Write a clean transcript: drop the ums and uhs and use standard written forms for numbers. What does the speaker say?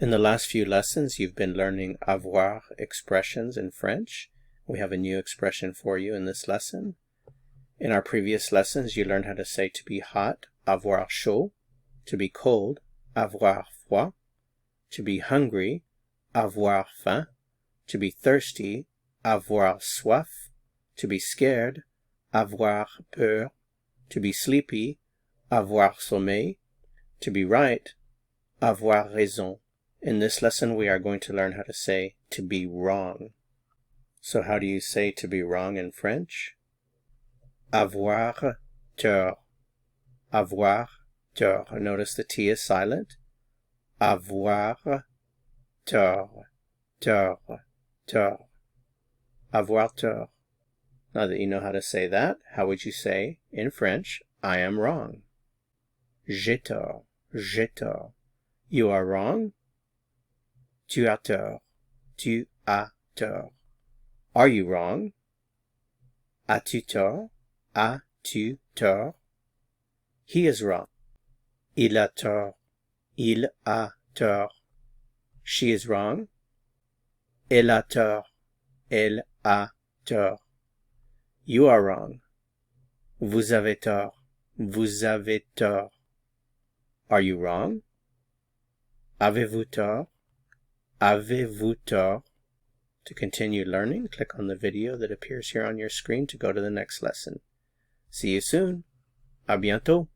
In the last few lessons, you've been learning avoir expressions in French. We have a new expression for you in this lesson. In our previous lessons, you learned how to say to be hot, avoir chaud, to be cold, avoir froid, to be hungry, avoir faim, to be thirsty, avoir soif, to be scared, avoir peur, to be sleepy, avoir sommeil, to be right, avoir raison. In this lesson, we are going to learn how to say to be wrong. So how do you say to be wrong in French? Avoir tort. Avoir tort. Notice the T is silent. Avoir tort. Tort. Tort. Avoir tort. Now that you know how to say that, how would you say in French, I am wrong? J'ai tort. J'ai tort. You are wrong. Tu as tort. Tu as tort. Are you wrong? As-tu tort? As-tu tort? He is wrong. Il a tort. Il a tort. She is wrong. Elle a tort. Elle a tort. You are wrong. Vous avez tort. Vous avez tort. Are you wrong? Avez-vous tort? Avez-vous tort? To continue learning, click on the video that appears here on your screen to go to the next lesson. See you soon. À bientôt.